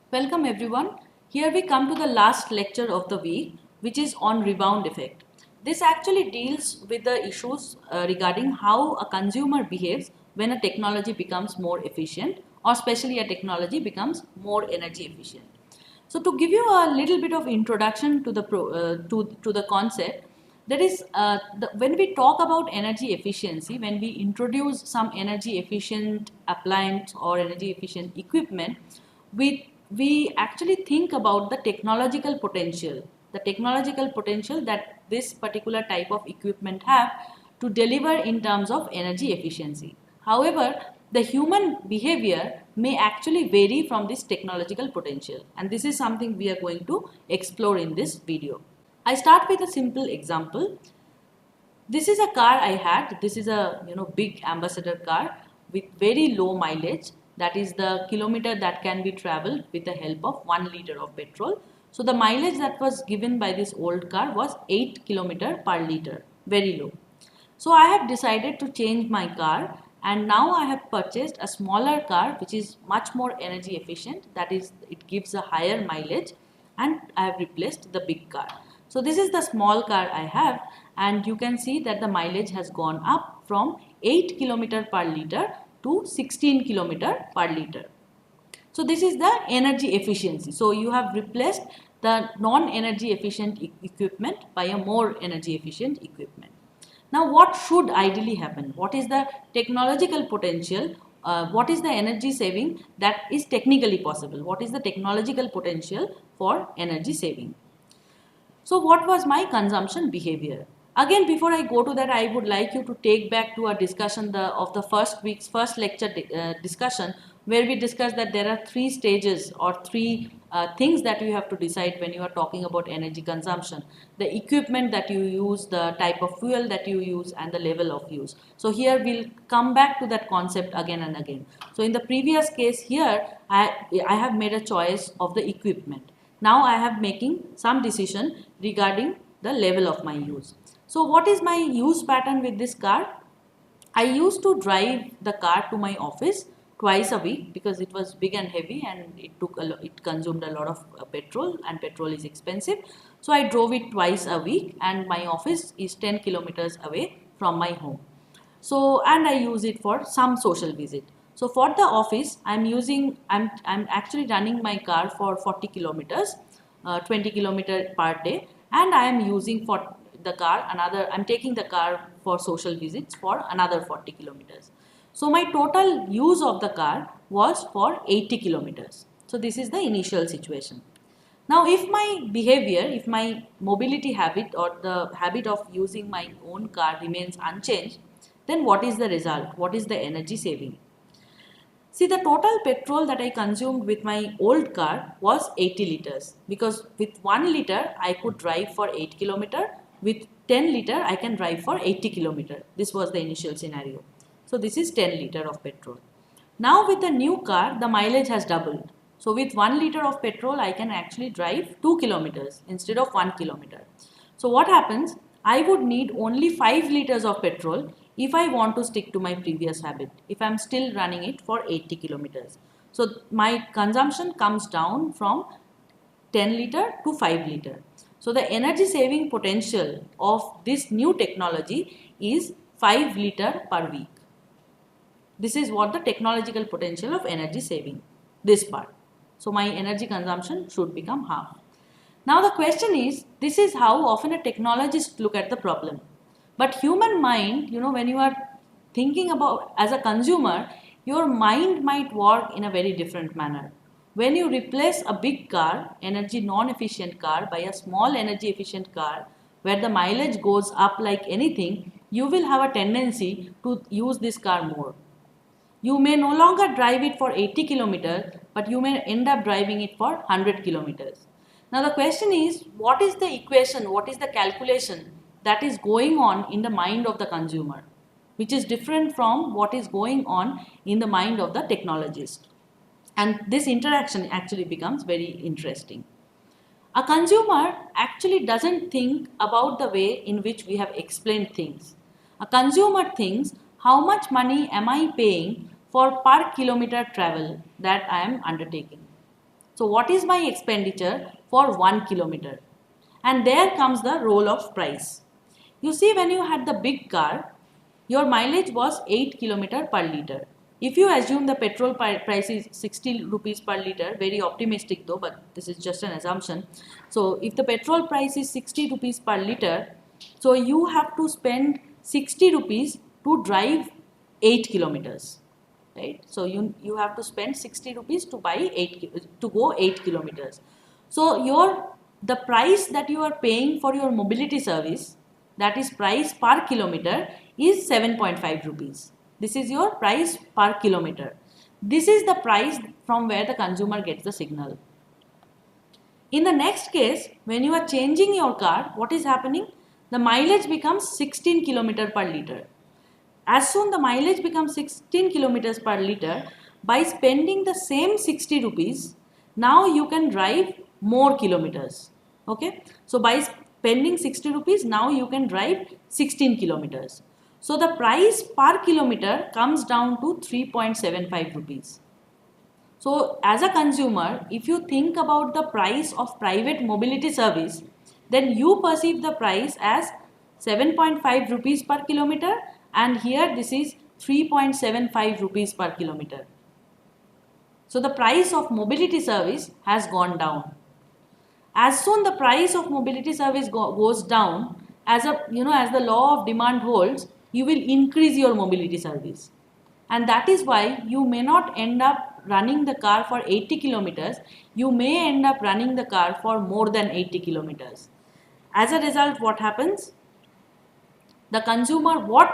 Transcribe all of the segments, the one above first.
Welcome everyone. Here we come to the last lecture of the week, which is on rebound effect. This actually deals with the issues regarding how a consumer behaves when a technology becomes more efficient, or especially a technology becomes more energy efficient. So to give you a little bit of introduction to the concept, that is when we talk about energy efficiency, when we introduce some energy efficient appliance or energy efficient equipment, we actually think about the technological potential that this particular type of equipment have to deliver in terms of energy efficiency. However, the human behavior may actually vary from this technological potential, and this is something we are going to explore in this video. I start with a simple example. This is a car I had. This is a big ambassador car with very low mileage. That is the kilometer that can be traveled with the help of 1 liter of petrol. So the mileage that was given by this old car was 8 kilometer per liter, very low. So I have decided to change my car, and now I have purchased a smaller car which is much more energy efficient, that is it gives a higher mileage, and I have replaced the big car. So this is the small car I have, and you can see that the mileage has gone up from 8 kilometer per liter to 16 kilometer per liter. So this is the energy efficiency. So you have replaced the non-energy efficient equipment by a more energy efficient equipment. Now what should ideally happen? What is the technological potential? What is the energy saving that is technically possible? What is the technological potential for energy saving? So what was my consumption behavior? Again, before I go to that, I would like you to take back to our discussion of the first week's first lecture discussion, where we discussed that there are three stages or three things that you have to decide when you are talking about energy consumption: the equipment that you use, the type of fuel that you use, and the level of use. So here we'll come back to that concept again and again. So in the previous case here, I have made a choice of the equipment. Now I have making some decision regarding the level of my use. So what is my use pattern with this car? I used to drive the car to my office twice a week because it was big and heavy, and it consumed a lot of petrol, and petrol is expensive. So I drove it twice a week, and my office is 10 kilometers away from my home. So and I use it for some social visit. So for the office, I'm actually running my car for 40 kilometers, 20 kilometer per day, and I am using for the car another. I'm taking the car for social visits for another 40 kilometers. So my total use of the car was for 80 kilometers. So this is the initial situation. Now, if my mobility habit or the habit of using my own car remains unchanged, then what is the result? What is the energy saving? See, the total petrol that I consumed with my old car was 80 liters, because with 1 liter I could drive for 8 kilometer, with 10 liter I can drive for 80 kilometer. This was the initial scenario. So this is 10 liter of petrol. Now with the new car, the mileage has doubled. So with 1 liter of petrol, I can actually drive 2 kilometers instead of 1 kilometer. So what happens? I would need only 5 liters of petrol if I want to stick to my previous habit, if I'm still running it for 80 kilometers. So my consumption comes down from 10 liter to 5 liter. So the energy saving potential of this new technology is 5 liter per week. This is what the technological potential of energy saving, this part. So my energy consumption should become half. Now the question is, this is how often a technologist look at the problem. But human mind, when you are thinking about as a consumer, your mind might work in a very different manner. When you replace a big car, energy non-efficient car, by a small energy efficient car, where the mileage goes up like anything, you will have a tendency to use this car more. You may no longer drive it for 80 kilometers, but you may end up driving it for 100 kilometers. Now the question is, what is the equation, what is the calculation that is going on in the mind of the consumer, which is different from what is going on in the mind of the technologist. And this interaction actually becomes very interesting. A consumer actually doesn't think about the way in which we have explained things. A consumer thinks, how much money am I paying for per kilometer travel that I am undertaking? So what is my expenditure for 1 kilometer? And there comes the role of price. You see, when you had the big car, your mileage was 8 kilometer per liter. If you assume the petrol price is 60 rupees per liter, very optimistic though, but this is just an assumption. So if the petrol price is 60 rupees per liter, so you have to spend 60 rupees to drive 8 kilometers. Right? So you have to spend 60 rupees to buy 8 to go 8 kilometers. So the price that you are paying for your mobility service, that is price per kilometer, is 7.5 rupees. This is your price per kilometer. This is the price from where the consumer gets the signal. In the next case, when you are changing your car, what is happening? The mileage becomes 16 kilometer per liter. As soon the mileage becomes 16 kilometers per liter, by spending the same 60 rupees, now you can drive more kilometers. Okay. So by spending 60 rupees, now you can drive 16 kilometers. So the price per kilometer comes down to 3.75 rupees. So as a consumer, if you think about the price of private mobility service, then you perceive the price as 7.5 rupees per kilometer, and here this is 3.75 rupees per kilometer. So the price of mobility service has gone down. As soon the price of mobility service goes down, as the law of demand holds, you will increase your mobility service. And that is why you may not end up running the car for 80 kilometers, you may end up running the car for more than 80 kilometers. As a result, what happens? What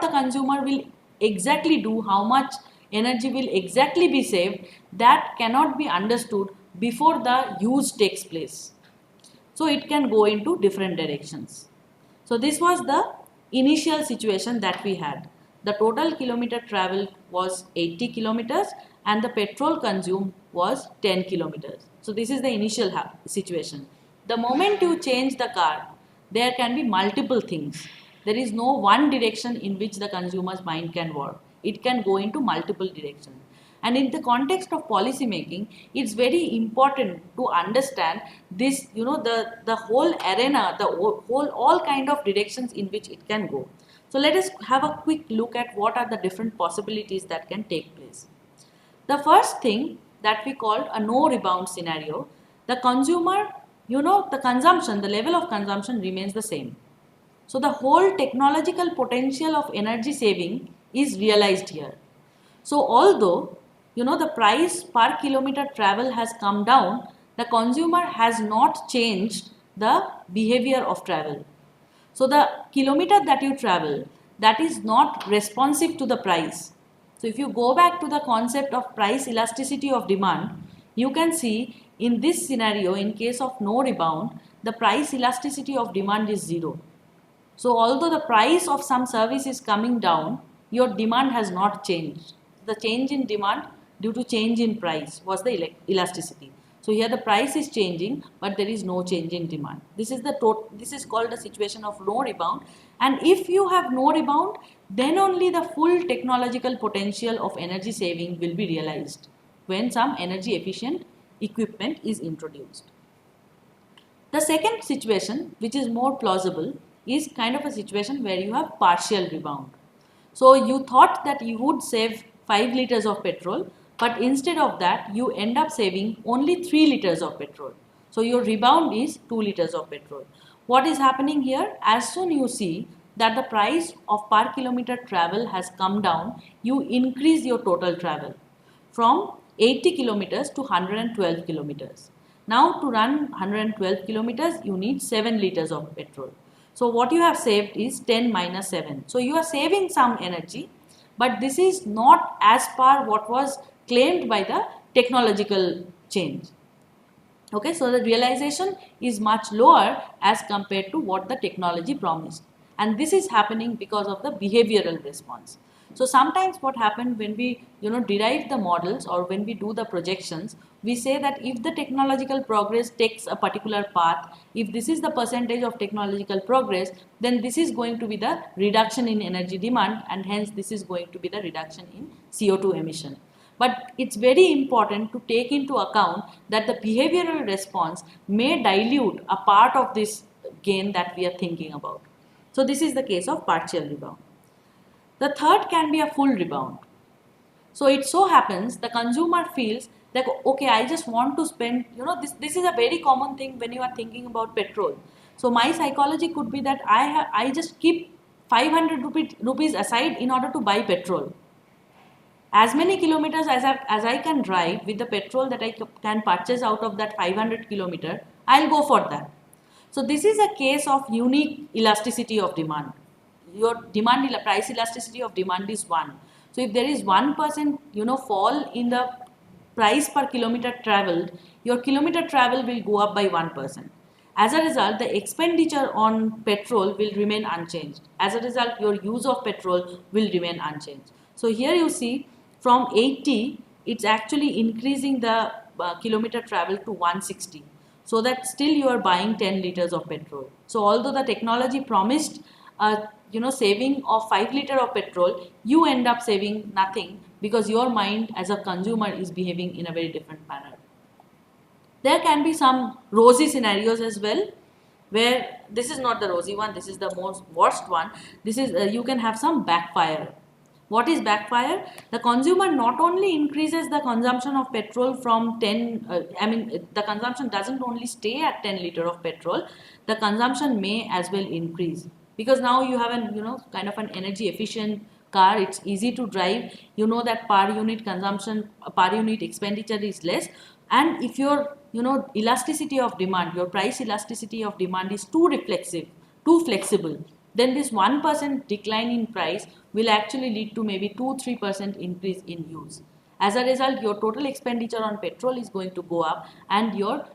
the consumer will exactly do, how much energy will exactly be saved, that cannot be understood before the use takes place. So it can go into different directions. So this was the initial situation that we had. The total kilometer travel was 80 kilometers and the petrol consumed was 10 kilometers. So this is the initial situation. The moment you change the car, there can be multiple things. There is no one direction in which the consumer's mind can work. It can go into multiple directions. And in the context of policy making, it's very important to understand this, the whole arena, all kind of directions in which it can go. So let us have a quick look at what are the different possibilities that can take place. The first thing that we called a no rebound scenario, the consumer, the level of consumption remains the same. So the whole technological potential of energy saving is realized here. So although the price per kilometer travel has come down, the consumer has not changed the behavior of travel. So the kilometer that you travel, that is not responsive to the price. So if you go back to the concept of price elasticity of demand, you can see in this scenario, in case of no rebound, the price elasticity of demand is 0. So although the price of some service is coming down, your demand has not changed. The change in demand due to change in price was the elasticity. So here the price is changing, but there is no change in demand. This is called the situation of no rebound. And if you have no rebound, then only the full technological potential of energy saving will be realized when some energy efficient equipment is introduced. The second situation, which is more plausible, is kind of a situation where you have partial rebound. So you thought that you would save 5 liters of petrol, but instead of that you end up saving only 3 liters of petrol. So your rebound is 2 liters of petrol. What is happening here? As soon you see that the price of per kilometer travel has come down, you increase your total travel from 80 kilometers to 112 kilometers. Now to run 112 kilometers, you need 7 liters of petrol. So what you have saved is 10 minus 7. So you are saving some energy, but this is not as per what was claimed by the technological change. Okay, so the realization is much lower as compared to what the technology promised. And this is happening because of the behavioral response. So sometimes what happens when we derive the models or when we do the projections, we say that if the technological progress takes a particular path, if this is the percentage of technological progress, then this is going to be the reduction in energy demand and hence this is going to be the reduction in CO2 emission. But it's very important to take into account that the behavioral response may dilute a part of this gain that we are thinking about. So this is the case of partial rebound. The third can be a full rebound. So it so happens the consumer feels like, okay, I just want to spend, this is a very common thing when you are thinking about petrol. So my psychology could be that I just keep 500 rupees aside in order to buy petrol. As many kilometers as I can drive with the petrol that I can purchase out of that 500 kilometer, I'll go for that. So this is a case of unique elasticity of demand. Your price elasticity of demand is 1. So if there is 1% fall in the price per kilometer traveled, your kilometer travel will go up by 1%. As a result, the expenditure on petrol will remain unchanged. As a result, your use of petrol will remain unchanged. So here you see from 80, it's actually increasing the kilometer travel to 160. So that still you are buying 10 liters of petrol. So although the technology promised saving of 5 liter of petrol, you end up saving nothing because your mind as a consumer is behaving in a very different manner. There can be some rosy scenarios as well, where this is not the rosy one, this is the most worst one. This is you can have some backfire. What is backfire? The consumer not only increases the consumption of petrol from 10, the consumption doesn't only stay at 10 liter of petrol, the consumption may as well increase. Because now you have an, kind of an energy efficient car, it's easy to drive, you know that per unit consumption, per unit expenditure is less. And if your, elasticity of demand, your price elasticity of demand is too reflexive, too flexible, then this 1% decline in price will actually lead to maybe 2-3% increase in use. As a result, your total expenditure on petrol is going to go up and your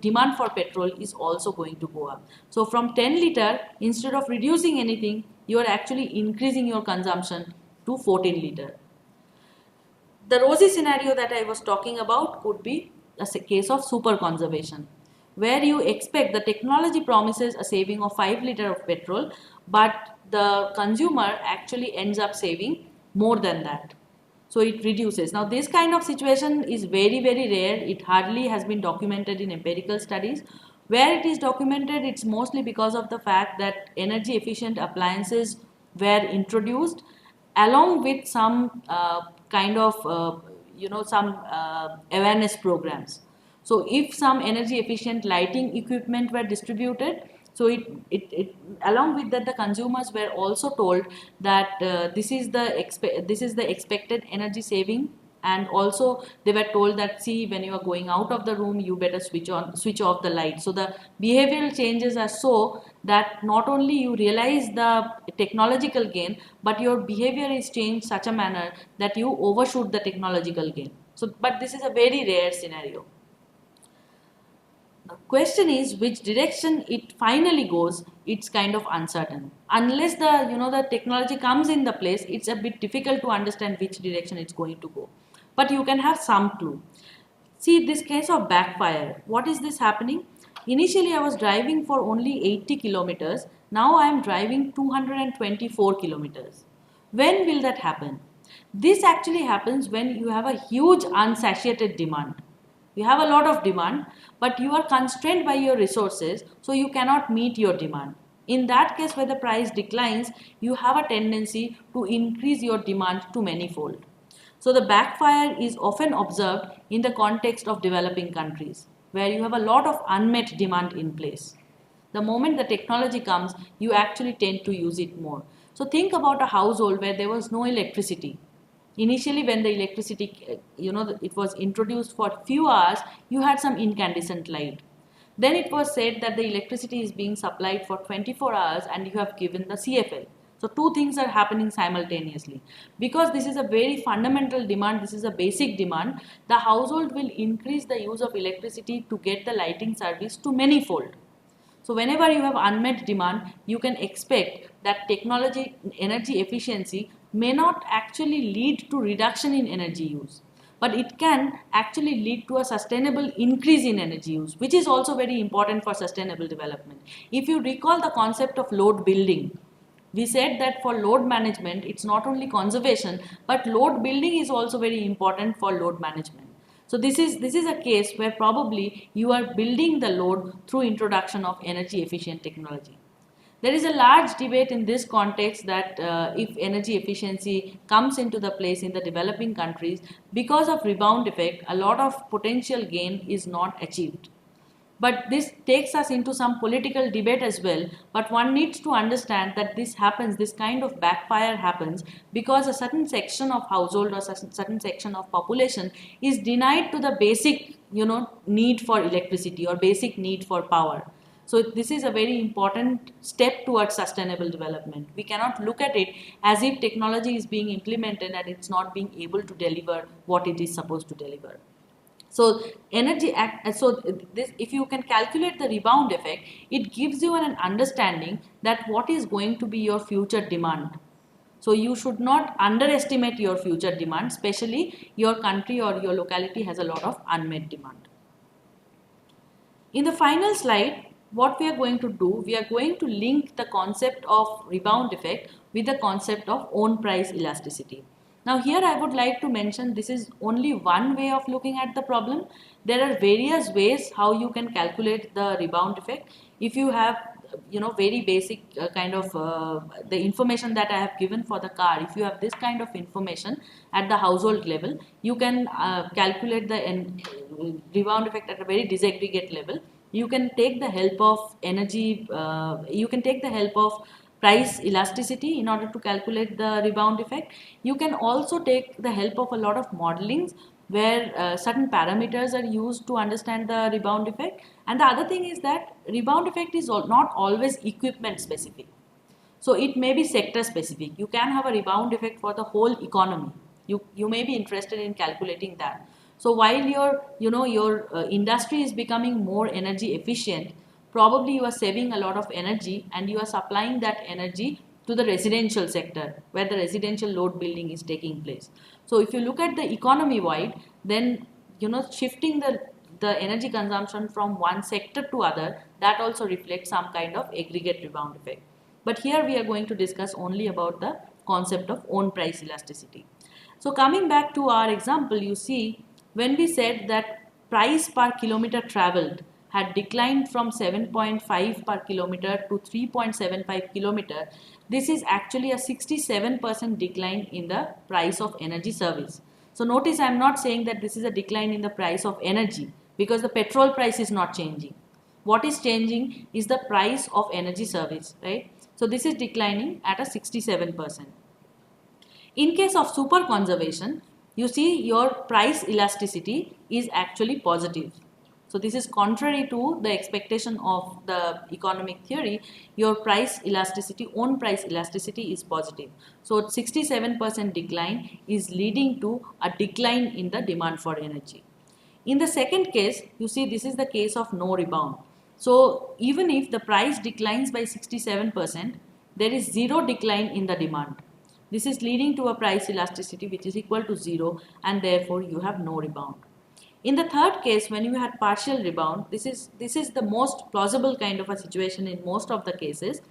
demand for petrol is also going to go up. So from 10 liter, instead of reducing anything, you are actually increasing your consumption to 14 liter. The rosy scenario that I was talking about could be a case of super conservation, where you expect the technology promises a saving of 5 liter of petrol, but the consumer actually ends up saving more than that. So it reduces. Now this kind of situation is very, very rare. It hardly has been documented in empirical studies. Where it is documented, it's mostly because of the fact that energy efficient appliances were introduced along with some awareness programs. So if some energy efficient lighting equipment were distributed, so it along with that the consumers were also told that this is the expected energy saving, and also they were told that, see, when you are going out of the room you better switch off the light. So the behavioral changes are so that not only you realize the technological gain, but your behavior is changed such a manner that you overshoot the technological gain. So but this is a very rare scenario. The question is which direction it finally goes. It's kind of uncertain. Unless the technology comes in the place, it's a bit difficult to understand which direction it's going to go. But you can have some clue. See this case of backfire. What is this happening? Initially I was driving for only 80 kilometers. Now I am driving 224 kilometers. When will that happen? This actually happens when you have a huge unsatiated demand. You have a lot of demand, but you are constrained by your resources, so you cannot meet your demand. In that case, where the price declines, you have a tendency to increase your demand to manifold. So the backfire is often observed in the context of developing countries, where you have a lot of unmet demand in place. The moment the technology comes, you actually tend to use it more. So think about a household where there was no electricity. Initially, when the electricity, it was introduced for few hours, you had some incandescent light. Then it was said that the electricity is being supplied for 24 hours and you have given the CFL. So two things are happening simultaneously. Because this is a very fundamental demand, this is a basic demand, the household will increase the use of electricity to get the lighting service to manifold. So whenever you have unmet demand, you can expect that technology, energy efficiency may not actually lead to reduction in energy use, but it can actually lead to a sustainable increase in energy use, which is also very important for sustainable development. If you recall the concept of load building, We said that for load management, it's not only conservation, but load building is also very important for load management. So this is a case where probably you are building the load through introduction of energy efficient technology. There is a large debate in this context that if energy efficiency comes into the place in the developing countries, because of rebound effect, a lot of potential gain is not achieved. But this takes us into some political debate as well. But one needs to understand that this happens, this kind of backfire happens because a certain section of household or certain section of population is denied to the basic, need for electricity or basic need for power. So this is a very important step towards sustainable development. We cannot look at it as if technology is being implemented and it's not being able to deliver what it is supposed to deliver. So this, if you can calculate the rebound effect, it gives you an understanding that what is going to be your future demand. So you should not underestimate your future demand, especially your country or your locality has a lot of unmet demand. In the final slide, what we are going to do, we are going to link the concept of rebound effect with the concept of own price elasticity. Now here I would like to mention this is only one way of looking at the problem. There are various ways how you can calculate the rebound effect. If you have very basic kind of the information that I have given for the car, if you have this kind of information at the household level, you can calculate the rebound effect at a very disaggregate level. You can take the help of energy, you can take the help of price elasticity in order to calculate the rebound effect. You can also take the help of a lot of modelings where certain parameters are used to understand the rebound effect. And the other thing is that rebound effect is not always equipment specific. So it may be sector specific. You can have a rebound effect for the whole economy. You may be interested in calculating that. So while your industry is becoming more energy efficient, probably you are saving a lot of energy and you are supplying that energy to the residential sector where the residential load building is taking place. So if you look at the economy wide, then shifting the energy consumption from one sector to other, that also reflects some kind of aggregate rebound effect. But here we are going to discuss only about the concept of own price elasticity. So coming back to our example, you see when we said that price per kilometer traveled had declined from 7.5 per kilometer to 3.75 kilometer, this is actually a 67% decline in the price of energy service. So notice I am not saying that this is a decline in the price of energy because the petrol price is not changing. What is changing is the price of energy service, right? So this is declining at a 67%. In case of super conservation, you see your price elasticity is actually positive. So this is contrary to the expectation of the economic theory. Your price elasticity, own price elasticity is positive. So 67% decline is leading to a decline in the demand for energy. In the second case, you see this is the case of no rebound. So even if the price declines by 67%, there is zero decline in the demand. This is leading to a price elasticity which is equal to zero and therefore you have no rebound. In the third case, when you had partial rebound, this is the most plausible kind of a situation in most of the cases.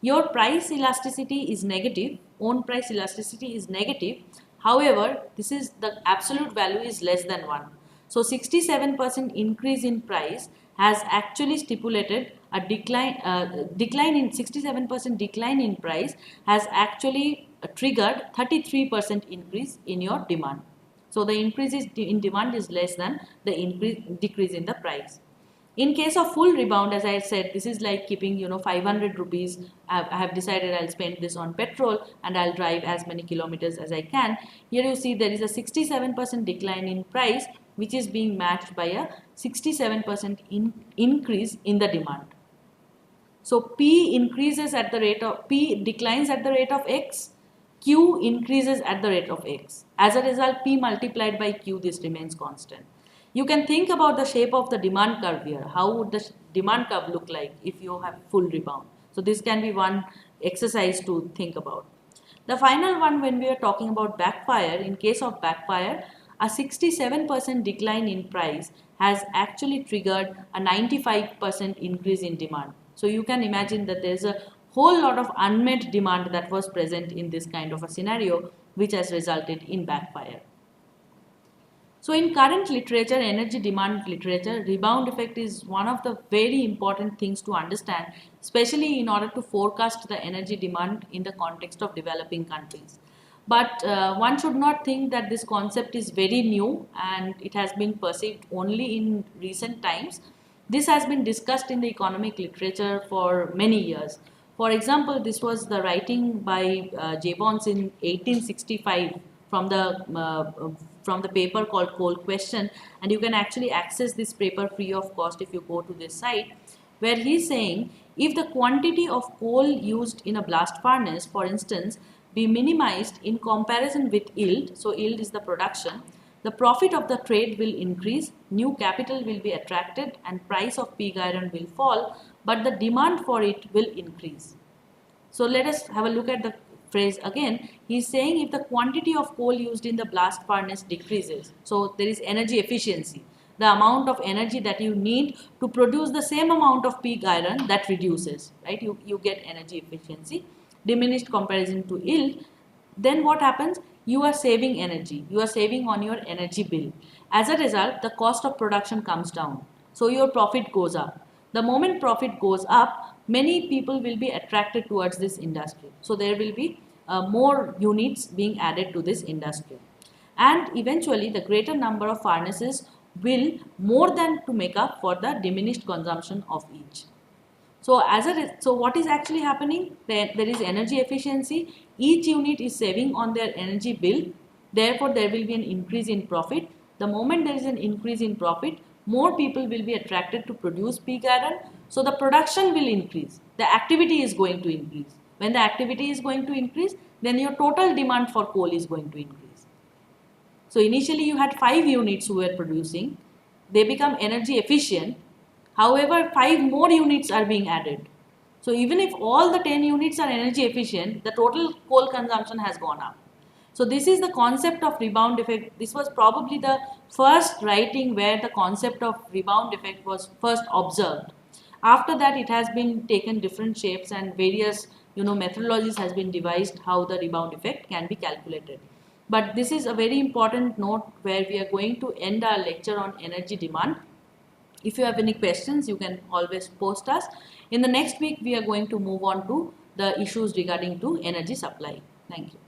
Your price elasticity is negative, own price elasticity is negative. However, this is the absolute value is less than 1. So 67% increase in price has actually stipulated a decline in 67% decline in price has actually triggered 33% increase in your demand. So the increase in demand is less than the decrease in the price. In case of full rebound, as I said, this is like keeping 500 rupees. I have decided I'll spend this on petrol and I'll drive as many kilometers as I can. Here you see there is a 67% decline in price which is being matched by a 67% increase in the demand. So P declines at the rate of X, Q increases at the rate of X. As a result, P multiplied by Q, this remains constant. You can think about the shape of the demand curve here. How would the demand curve look like if you have full rebound? So this can be one exercise to think about. The final one, when we are talking about backfire, in case of backfire, a 67% decline in price has actually triggered a 95% increase in demand. So you can imagine that there's a whole lot of unmet demand that was present in this kind of a scenario, which has resulted in backfire. So in current literature, energy demand literature, rebound effect is one of the very important things to understand, especially in order to forecast the energy demand in the context of developing countries. But one should not think that this concept is very new and it has been perceived only in recent times. This has been discussed in the economic literature for many years. For example, this was the writing by Jevons in 1865 from the paper called Coal Question, and you can actually access this paper free of cost if you go to this site, where he's saying if the quantity of coal used in a blast furnace, for instance, be minimized in comparison with yield, so yield is the production, the profit of the trade will increase, new capital will be attracted, and price of pig iron will fall, but the demand for it will increase. So let us have a look at the phrase again. He is saying if the quantity of coal used in the blast furnace decreases, so there is energy efficiency, the amount of energy that you need to produce the same amount of pig iron, that reduces, right? You get energy efficiency, diminished comparison to yield. Then what happens? You are saving energy, you are saving on your energy bill. As a result, the cost of production comes down, so your profit goes up. The moment profit goes up, many people will be attracted towards this industry, so there will be more units being added to this industry, and eventually the greater number of furnaces will more than to make up for the diminished consumption of each. So what is actually happening? There is energy efficiency. Each unit is saving on their energy bill. Therefore, there will be an increase in profit. The moment there is an increase in profit, more people will be attracted to produce pig iron. So the production will increase. The activity is going to increase. When the activity is going to increase, then your total demand for coal is going to increase. So initially you had 5 units who were producing. They become energy efficient. However, 5 more units are being added. So even if all the 10 units are energy efficient, the total coal consumption has gone up. So this is the concept of rebound effect. This was probably the first writing where the concept of rebound effect was first observed. After that, it has been taken different shapes and various methodologies has been devised how the rebound effect can be calculated. But this is a very important note where we are going to end our lecture on energy demand. If you have any questions, you can always post us. In the next week, we are going to move on to the issues regarding to energy supply. Thank you.